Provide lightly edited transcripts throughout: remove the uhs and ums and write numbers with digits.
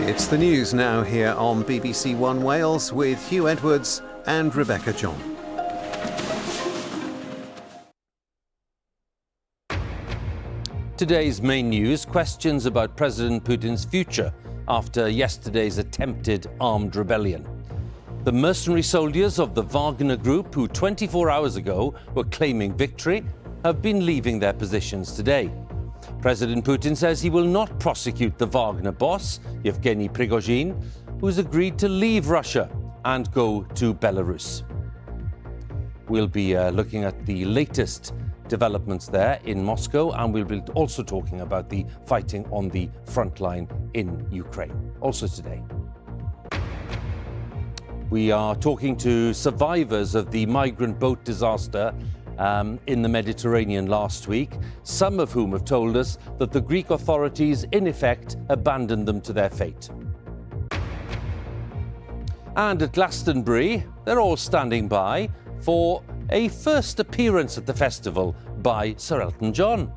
It's the news now here on BBC One Wales with Huw Edwards and Rebecca John. Today's main news: questions about President Putin's future after yesterday's attempted armed rebellion. The mercenary soldiers of the Wagner Group, who 24 hours ago were claiming victory, have been leaving their positions today. President Putin says he will not prosecute the Wagner boss, Yevgeny Prigozhin, who's agreed to leave Russia and go to Belarus. We'll be looking at the latest developments there in Moscow, and we'll be also talking about the fighting on the front line in Ukraine, also today. We are talking to survivors of the migrant boat disaster in the Mediterranean last week, some of whom have told us that the Greek authorities, in effect, abandoned them to their fate. And at Glastonbury, they're all standing by for a first appearance at the festival by Sir Elton John.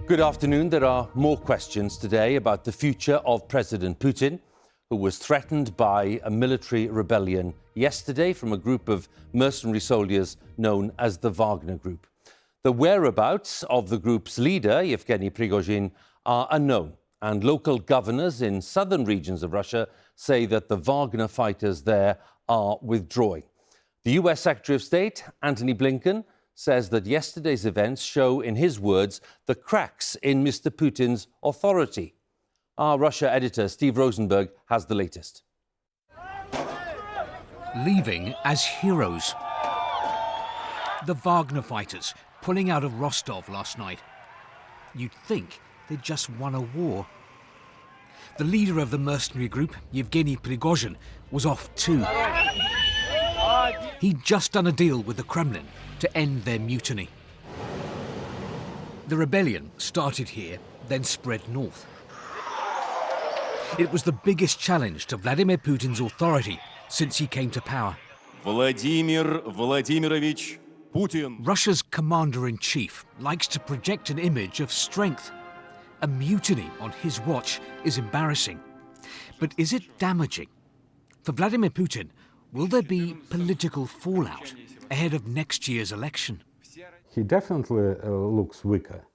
Good afternoon. There are more questions today about the future of President Putin, who was threatened by a military rebellion yesterday from a group of mercenary soldiers known as the Wagner Group. The whereabouts of the group's leader, Yevgeny Prigozhin, are unknown, and local governors in southern regions of Russia say that the Wagner fighters there are withdrawing. The US Secretary of State, Antony Blinken, says that yesterday's events show, in his words, the cracks in Mr. Putin's authority. Our Russia editor, Steve Rosenberg, has the latest. Leaving as heroes. The Wagner fighters pulling out of Rostov last night. You'd think they'd just won a war. The leader of the mercenary group, Yevgeny Prigozhin, was off too. He'd just done a deal with the Kremlin to end their mutiny. The rebellion started here, then spread north. It was the biggest challenge to Vladimir Putin's authority since he came to power. Vladimir Vladimirovich Putin. Russia's commander-in-chief likes to project an image of strength. A mutiny on his watch is embarrassing. But is it damaging? For Vladimir Putin, will there be political fallout ahead of next year's election? He definitely looks weaker.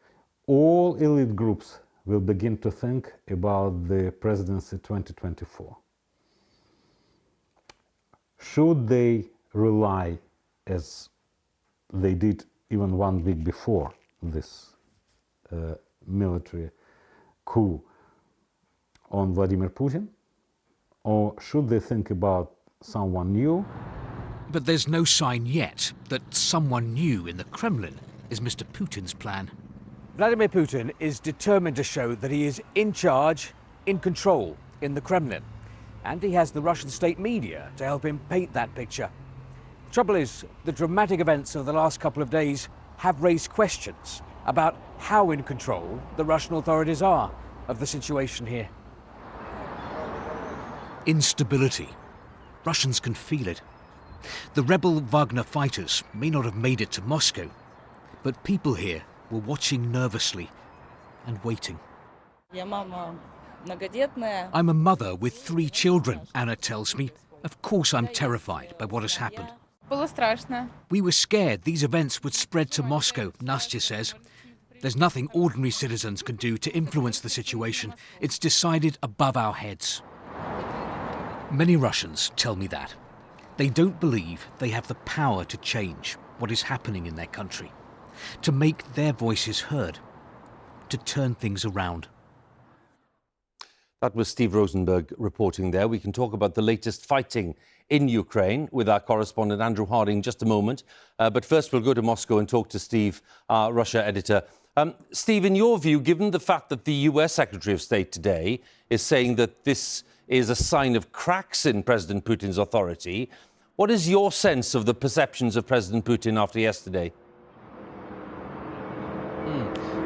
All elite groups will begin to think about the presidency 2024. Should they rely, as they did even 1 week before this military coup, on Vladimir Putin? Or should they think about someone new? But there's no sign yet that someone new in the Kremlin is Mr. Putin's plan. Vladimir Putin is determined to show that he is in charge, in control in the Kremlin. And he has the Russian state media to help him paint that picture. The trouble is, the dramatic events of the last couple of days have raised questions about how in control the Russian authorities are of the situation here. Instability. Russians can feel it. The rebel Wagner fighters may not have made it to Moscow, but people here were watching nervously and waiting. I'm a mother with 3 children, Anna tells me. Of course I'm terrified by what has happened. We were scared these events would spread to Moscow, Nastya says. There's nothing ordinary citizens can do to influence the situation. It's decided above our heads. Many Russians tell me that. They don't believe they have the power to change what is happening in their country, to make their voices heard, to turn things around. That was Steve Rosenberg reporting there. We can talk about the latest fighting in Ukraine with our correspondent Andrew Harding in just a moment. But first we'll go to Moscow and talk to Steve, our Russia editor. Steve, in your view, given the fact that the US Secretary of State today is saying that this is a sign of cracks in President Putin's authority, what is your sense of the perceptions of President Putin after yesterday?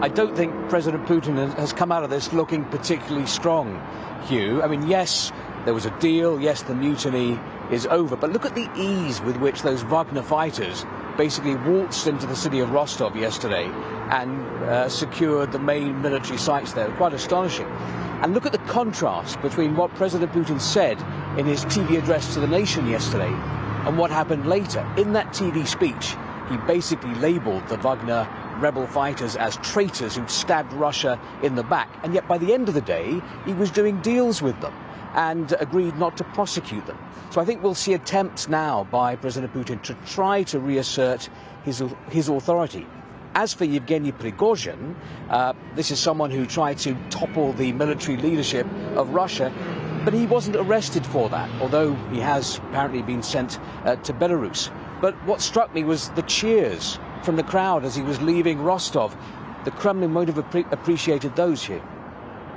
I don't think President Putin has come out of this looking particularly strong, Huw. I mean, yes, there was a deal, yes, the mutiny is over, but look at the ease with which those Wagner fighters basically waltzed into the city of Rostov yesterday and secured the main military sites there. Quite astonishing. And look at the contrast between what President Putin said in his TV address to the nation yesterday and what happened later. In that TV speech, he basically labelled the Wagner rebel fighters as traitors who'd stabbed Russia in the back. And yet by the end of the day, he was doing deals with them and agreed not to prosecute them. So I think we'll see attempts now by President Putin to try to reassert his authority. As for Yevgeny Prigozhin, this is someone who tried to topple the military leadership of Russia, but he wasn't arrested for that, although he has apparently been sent to Belarus. But what struck me was the cheers from the crowd as he was leaving Rostov. The Kremlin won't have appreciated those here.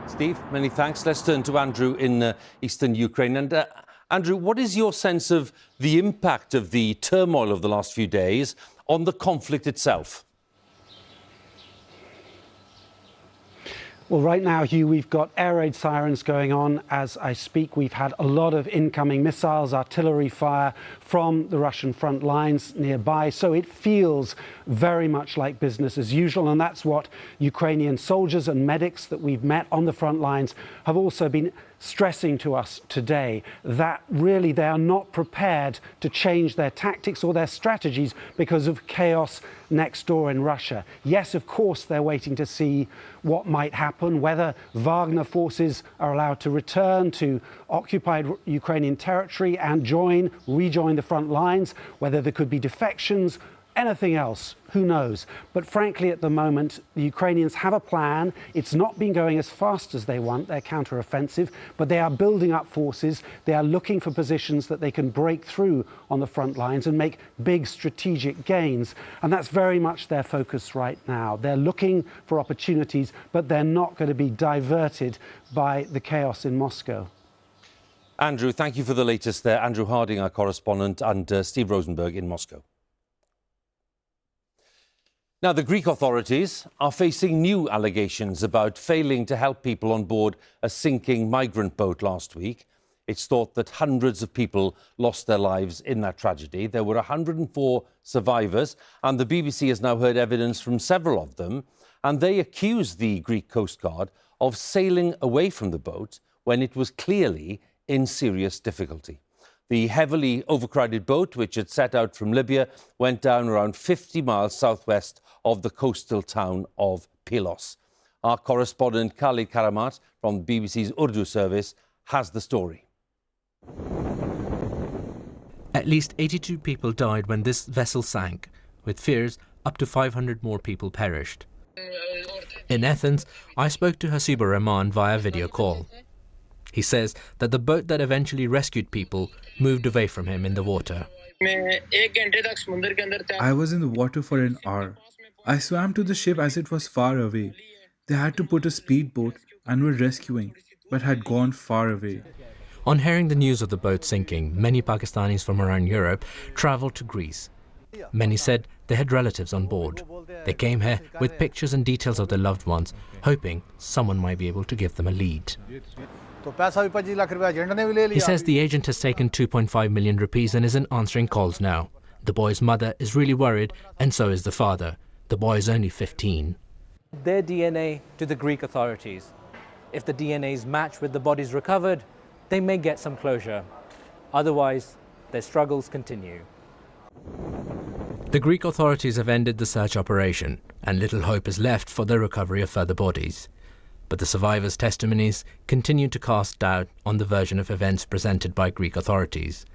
Steve, many thanks. Let's turn to Andrew in eastern Ukraine. And Andrew, what is your sense of the impact of the turmoil of the last few days on the conflict itself? Well, right now, Huw, we've got air raid sirens going on as I speak. We've had a lot of incoming missiles, artillery fire from the Russian front lines nearby. So it feels very much like business as usual. And that's what Ukrainian soldiers and medics that we've met on the front lines have also been stressing to us today, that really they are not prepared to change their tactics or their strategies because of chaos next door in Russia. Yes, of course, they're waiting to see what might happen, whether Wagner forces are allowed to return to occupied Ukrainian territory and rejoin the front lines, whether there could be defections, anything else, who knows? But frankly, at the moment, the Ukrainians have a plan. It's not been going as fast as they want, their counteroffensive, but they are building up forces. They are looking for positions that they can break through on the front lines and make big strategic gains. And that's very much their focus right now. They're looking for opportunities, but they're not going to be diverted by the chaos in Moscow. Andrew, thank you for the latest there. Andrew Harding, our correspondent, and Steve Rosenberg in Moscow. Now, the Greek authorities are facing new allegations about failing to help people on board a sinking migrant boat last week. It's thought that hundreds of people lost their lives in that tragedy. There were 104 survivors, and the BBC has now heard evidence from several of them, and they accuse the Greek Coast Guard of sailing away from the boat when it was clearly in serious difficulty. The heavily overcrowded boat, which had set out from Libya, went down around 50 miles southwest of the coastal town of Pylos. Our correspondent Khalid Karamat from the BBC's Urdu service has the story. At least 82 people died when this vessel sank, with fears up to 500 more people perished. In Athens, I spoke to Hasibur Rahman via video call. He says that the boat that eventually rescued people moved away from him in the water. I was in the water for an hour. I swam to the ship as it was far away. They had to put a speedboat and were rescuing, but had gone far away. On hearing the news of the boat sinking, many Pakistanis from around Europe travelled to Greece. Many said they had relatives on board. They came here with pictures and details of their loved ones, hoping someone might be able to give them a lead. He says the agent has taken 2.5 million rupees and isn't answering calls now. The boy's mother is really worried, and so is the father. The boy is only 15. Their DNA to the Greek authorities. If the DNAs match with the bodies recovered, they may get some closure. Otherwise, their struggles continue. The Greek authorities have ended the search operation, and little hope is left for the recovery of further bodies. But the survivors' testimonies continue to cast doubt on the version of events presented by Greek authorities.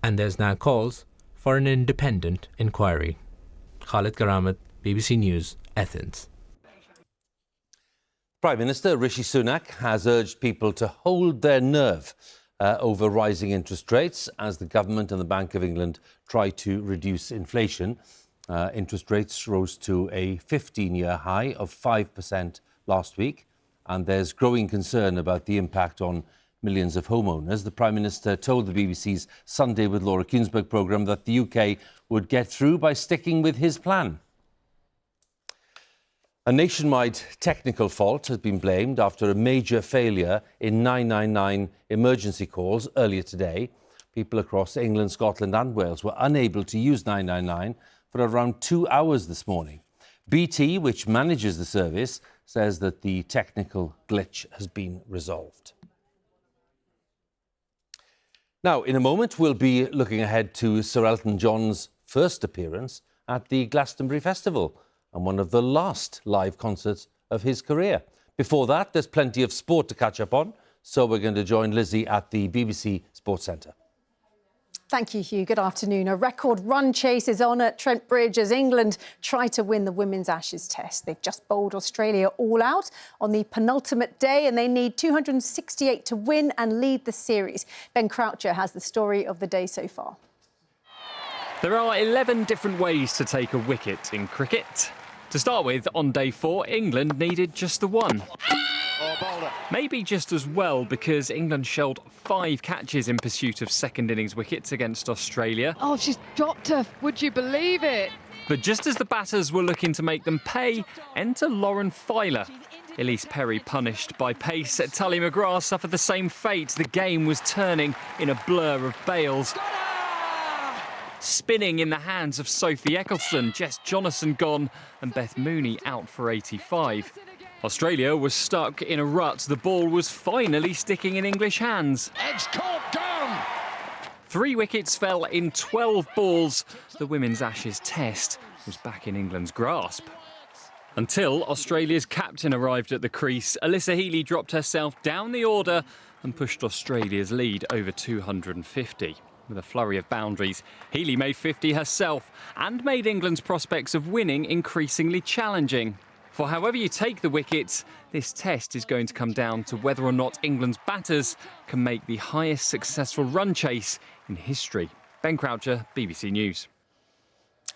And there's now calls for an independent inquiry. Khalid Karamat, BBC News, Athens. Prime Minister Rishi Sunak has urged people to hold their nerve over rising interest rates as the government and the Bank of England try to reduce inflation. Interest rates rose to a 15-year high of 5% last week, and there's growing concern about the impact on millions of homeowners. The Prime Minister told the BBC's Sunday with Laura Kuenssberg programme that the UK would get through by sticking with his plan. A nationwide technical fault has been blamed after a major failure in 999 emergency calls earlier today. People across England, Scotland and Wales were unable to use 999 for around 2 hours this morning. BT, which manages the service, says that the technical glitch has been resolved. Now, in a moment, we'll be looking ahead to Sir Elton John's first appearance at the Glastonbury Festival and one of the last live concerts of his career. Before that, there's plenty of sport to catch up on, so we're going to join Lizzie at the BBC Sports Centre. Thank you, Huw. Good afternoon. A record run chase is on at Trent Bridge as England try to win the Women's Ashes Test. They've just bowled Australia all out on the penultimate day and they need 268 to win and lead the series. Ben Croucher has the story of the day so far. There are 11 different ways to take a wicket in cricket. To start with, on day 4, England needed just the one. Maybe just as well, because England shelled 5 catches in pursuit of second innings wickets against Australia. Oh, she's dropped her. Would you believe it? But just as the batters were looking to make them pay, enter Lauren Filer. Elise Perry punished by pace. Tully McGrath suffered the same fate. The game was turning in a blur of bails. Spinning in the hands of Sophie Eccleston, Jess Jonathan gone and Beth Mooney out for 85. Australia was stuck in a rut. The ball was finally sticking in English hands. Edge caught down. 3 wickets fell in 12 balls. The Women's Ashes Test was back in England's grasp. Until Australia's captain arrived at the crease. Alyssa Healy dropped herself down the order and pushed Australia's lead over 250. With a flurry of boundaries, Healy made 50 herself and made England's prospects of winning increasingly challenging. For however you take the wickets, this test is going to come down to whether or not England's batters can make the highest successful run chase in history. Ben Croucher, BBC News.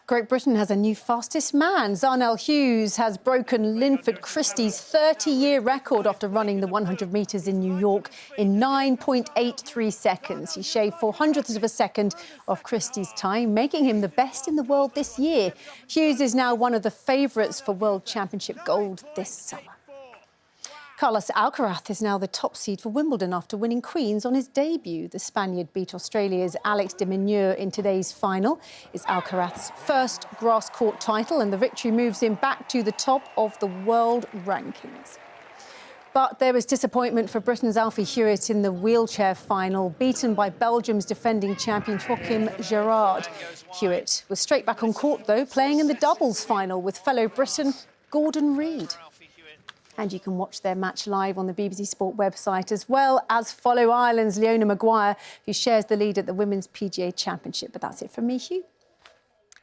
Great Britain has a new fastest man. Zarnell Hughes has broken Linford Christie's 30-year record after running the 100 metres in New York in 9.83 seconds. He shaved 0.04 of a second off Christie's time, making him the best in the world this year. Hughes is now one of the favourites for World Championship gold this summer. Carlos Alcaraz is now the top seed for Wimbledon after winning Queens on his debut. The Spaniard beat Australia's Alex de Minaur in today's final. It's Alcaraz's first grass court title and the victory moves him back to the top of the world rankings. But there was disappointment for Britain's Alfie Hewitt in the wheelchair final, beaten by Belgium's defending champion Joachim Gerard. Hewitt was straight back on court, though, playing in the doubles final with fellow Briton Gordon Reid. And you can watch their match live on the BBC Sport website, as well as follow Ireland's Leona Maguire, who shares the lead at the Women's PGA Championship. But that's it from me, Huw.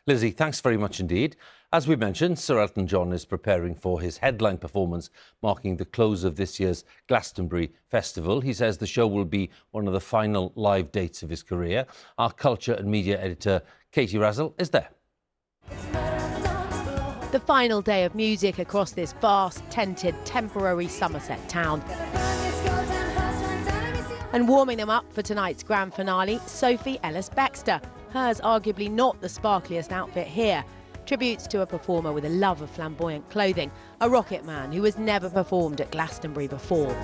Lizzie, thanks very much indeed. As we mentioned, Sir Elton John is preparing for his headline performance, marking the close of this year's Glastonbury Festival. He says the show will be one of the final live dates of his career. Our culture and media editor, Katie Razzle, is there. The final day of music across this vast, tented, temporary Somerset town. And warming them up for tonight's grand finale, Sophie Ellis-Bextor. Hers arguably not the sparkliest outfit here. Tributes to a performer with a love of flamboyant clothing, a rocket man who has never performed at Glastonbury before.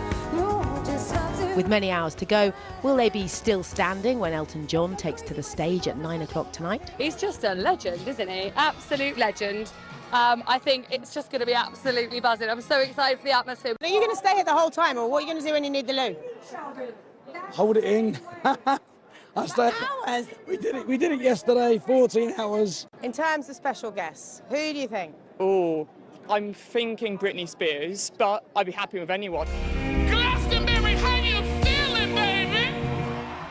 With many hours to go, will they be still standing when Elton John takes to the stage at 9 o'clock tonight? He's just a legend, isn't he? Absolute legend. I think it's just going to be absolutely buzzing. I'm so excited for the atmosphere. Are you going to stay here the whole time, or what are you going to do when you need the loo? Hold it in. Hours? We did it yesterday, 14 hours. In terms of special guests, who do you think? Oh, I'm thinking Britney Spears, but I'd be happy with anyone. Glastonbury, how you feeling, baby?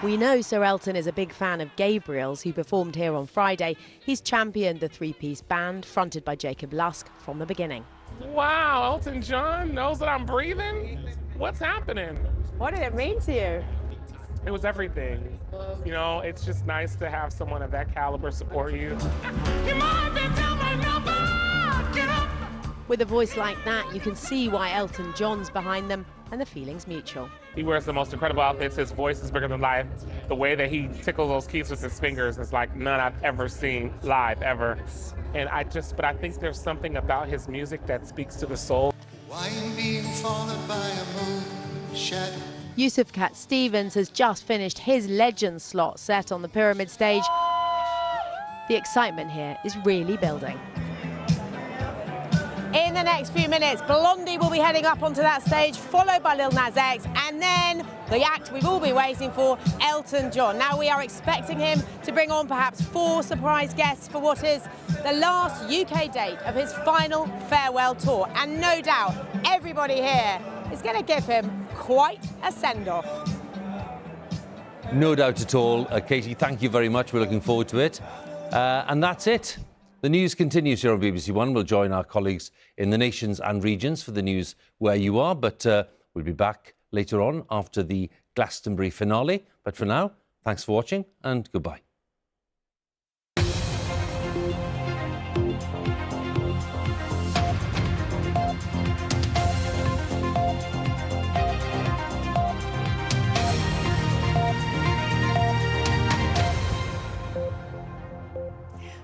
We know Sir Elton is a big fan of Gabriel's, who performed here on Friday. He's championed the three-piece band, fronted by Jacob Lusk, from the beginning. Wow, Elton John knows that I'm breathing? What's happening? What did it mean to you? It was everything. You know, it's just nice to have someone of that caliber support you. Your mom didn't tell my number! Get up! With a voice like that, you can see why Elton John's behind them, and the feeling's mutual. He wears the most incredible outfits. His voice is bigger than life. The way that he tickles those keys with his fingers is like none I've ever seen live, ever. And but I think there's something about his music that speaks to the soul. Yusuf Cat Stevens has just finished his Legends slot set on the Pyramid stage. The excitement here is really building. In the next few minutes, Blondie will be heading up onto that stage, followed by Lil Nas X, and then the act we've all been waiting for, Elton John. Now we are expecting him to bring on perhaps 4 surprise guests for what is the last UK date of his final farewell tour. And no doubt, everybody here is going to give him quite a send-off. No doubt at all. Katie, thank you very much. We're looking forward to it. And that's it. The news continues here on BBC One. We'll join our colleagues in the nations and regions for the news where you are, but we'll be back later on after the Glastonbury finale. But for now, thanks for watching and goodbye.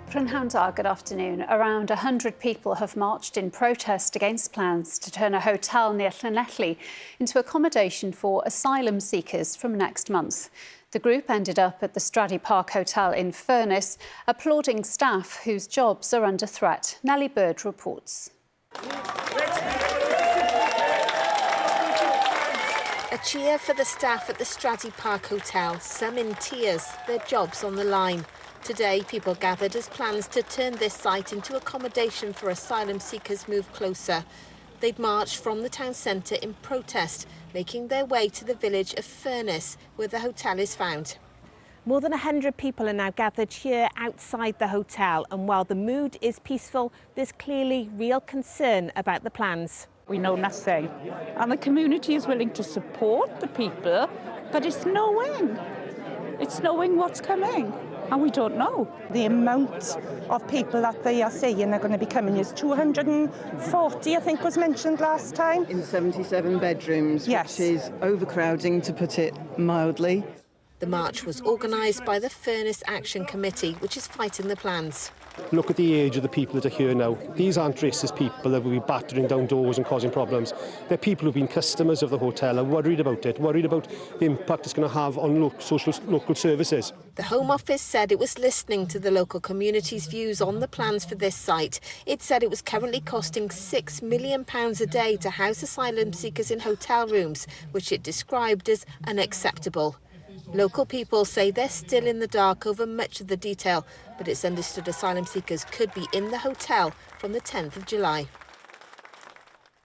Prynhawn, good afternoon. Around 100 people have marched in protest against plans to turn a hotel near Llanelli into accommodation for asylum seekers from next month. The group ended up at the Stradey Park Hotel in Furness, applauding staff whose jobs are under threat. Nellie Bird reports. A cheer for the staff at the Stradey Park Hotel, some in tears, their jobs on the line. Today, people gathered as plans to turn this site into accommodation for asylum seekers move closer. They'd marched from the town centre in protest, making their way to the village of Furness, where the hotel is found. More than 100 people are now gathered here outside the hotel, and while the mood is peaceful, there's clearly real concern about the plans. We know nothing, and the community is willing to support the people, but it's knowing. It's knowing what's coming. And we don't know. The amount of people that they are saying are going to be coming is 240, I think was mentioned last time. In 77 bedrooms, yes. Which is overcrowding, to put it mildly. The march was organised by the Furness Action Committee, which is fighting the plans. Look at the age of the people that are here now. These aren't racist people that will be battering down doors and causing problems. They're people who've been customers of the hotel and worried about it, worried about the impact it's going to have on local services. The Home Office said it was listening to the local community's views on the plans for this site. It said it was currently costing £6 million a day to house asylum seekers in hotel rooms, which it described as unacceptable. Local people say they're still in the dark over much of the detail, but it's understood asylum seekers could be in the hotel from the 10th of July.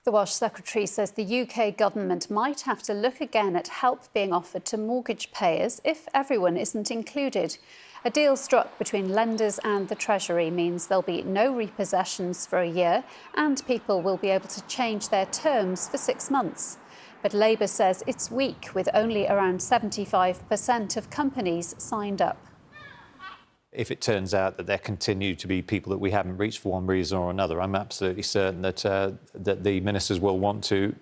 The Welsh Secretary says the UK government might have to look again at help being offered to mortgage payers if everyone isn't included. A deal struck between lenders and the Treasury means there'll be no repossessions for a year and people will be able to change their terms for 6 months. But Labour says it's weak, with only around 75% of companies signed up. If it turns out that there continue to be people that we haven't reached for one reason or another, I'm absolutely certain that that the ministers will want to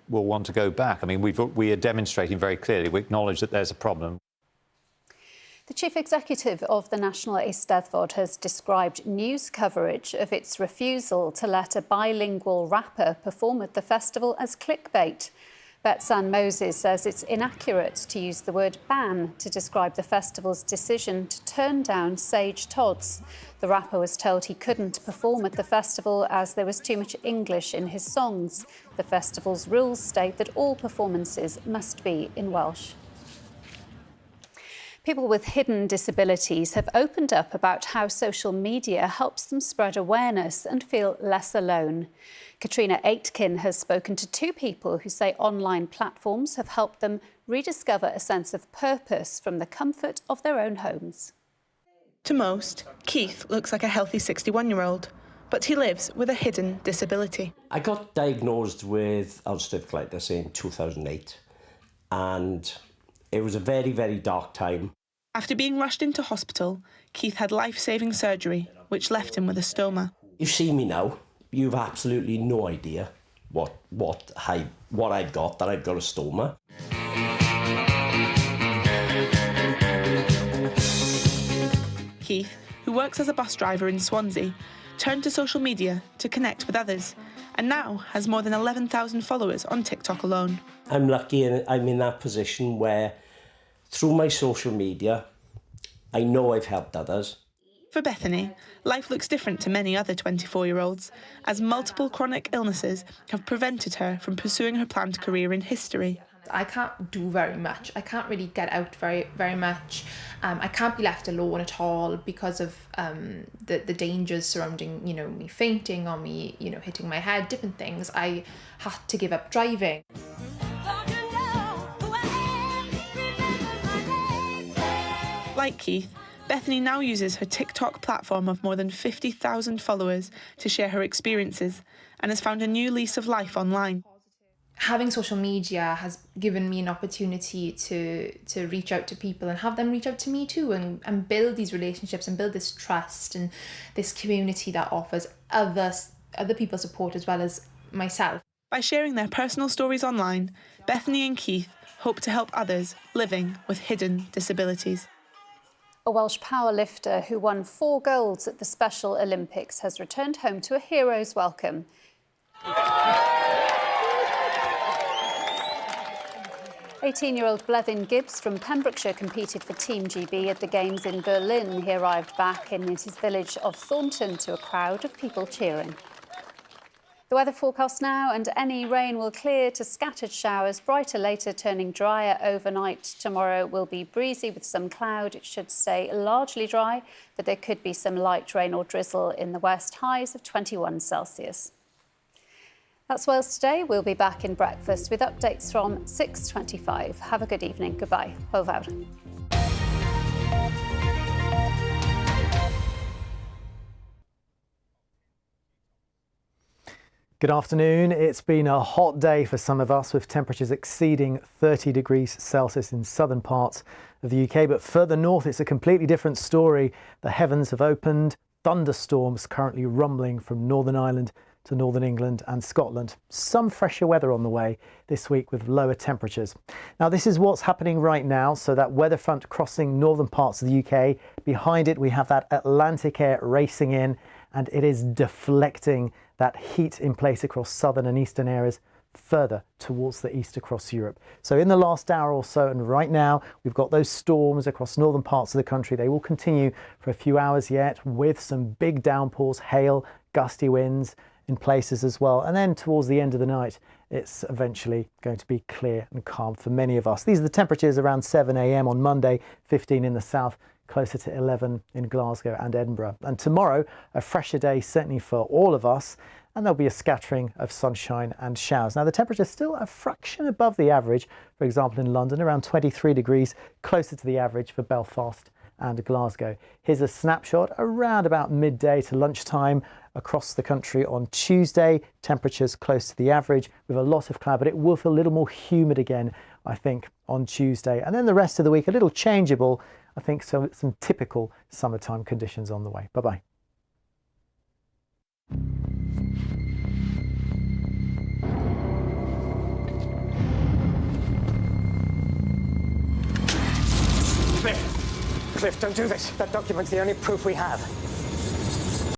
go back. I mean, we are demonstrating very clearly. We acknowledge that there's a problem. The Chief Executive of the National Eisteddfod has described news coverage of its refusal to let a bilingual rapper perform at the festival as clickbait. Betsan Moses says it's inaccurate to use the word ban to describe the festival's decision to turn down Sage Todd's. The rapper was told he couldn't perform at the festival as there was too much English in his songs. The festival's rules state that all performances must be in Welsh. People with hidden disabilities have opened up about how social media helps them spread awareness and feel less alone. Katrina Aitken has spoken to 2 people who say online platforms have helped them rediscover a sense of purpose from the comfort of their own homes. To most, Keith looks like a healthy 61-year-old, but he lives with a hidden disability. I got diagnosed with ulcerative colitis in 2008, and it was a very, very dark time. After being rushed into hospital, Keith had life-saving surgery, which left him with a stoma. You see me now. you've absolutely no idea what I've got, that I've got a stoma. Keith, who works as a bus driver in Swansea, turned to social media to connect with others, and now has more than 11,000 followers on TikTok alone. I'm lucky and I'm in that position where, through my social media, I know I've helped others. For Bethany, life looks different to many other 24-year-olds, as multiple chronic illnesses have prevented her from pursuing her planned career in history. I can't do very much. I can't really get out very much. I can't be left alone at all because of the dangers surrounding, me fainting or me, hitting my head, different things. I had to give up driving. Like Keith, Bethany now uses her TikTok platform of more than 50,000 followers to share her experiences and has found a new lease of life online. Having social media has given me an opportunity to reach out to people and have them reach out to me too, and build these relationships and build this trust and this community that offers other people support as well as myself. By sharing their personal stories online, Bethany and Keith hope to help others living with hidden disabilities. A Welsh powerlifter who won 4 golds at the Special Olympics has returned home to a hero's welcome. 18-year-old Blethyn Gibbs from Pembrokeshire competed for Team GB at the Games in Berlin. He arrived back in his village of Thornton to a crowd of people cheering. The weather forecast now, and any rain will clear to scattered showers, brighter later, turning drier overnight. Tomorrow will be breezy with some cloud. It should stay largely dry, but there could be some light rain or drizzle in the west, highs of 21 Celsius. That's Wales Today. We'll be back in breakfast with updates from 6:25. Have a good evening. Goodbye. Hwyl fawr. Good afternoon. It's been a hot day for some of us, with temperatures exceeding 30 degrees Celsius in southern parts of the UK. But further north, it's a completely different story. The heavens have opened. Thunderstorms currently rumbling from Northern Ireland to Northern England and Scotland. Some fresher weather on the way this week with lower temperatures. Now, this is what's happening right now. So that weather front crossing northern parts of the UK. Behind it, we have that Atlantic air racing in, and it is deflecting that heat in place across southern and eastern areas further towards the east across Europe. So in the last hour or so, and right now, we've got those storms across northern parts of the country. They will continue for a few hours yet, with some big downpours, hail, gusty winds in places as well. And then towards the end of the night, it's eventually going to be clear and calm for many of us. These are the temperatures around 7 a.m. on Monday, 15 in the south, closer to 11 in Glasgow and Edinburgh. And tomorrow, a fresher day certainly for all of us, and there'll be a scattering of sunshine and showers. Now, the temperature is still a fraction above the average, for example, in London, around 23 degrees, closer to the average for Belfast and Glasgow. Here's a snapshot around about midday to lunchtime across the country on Tuesday. Temperatures close to the average with a lot of cloud, but it will feel a little more humid again, I think, on Tuesday. And then the rest of the week, a little changeable. I think so, some typical summertime conditions on the way. Bye-bye. Cliff, don't do this. That document's the only proof we have.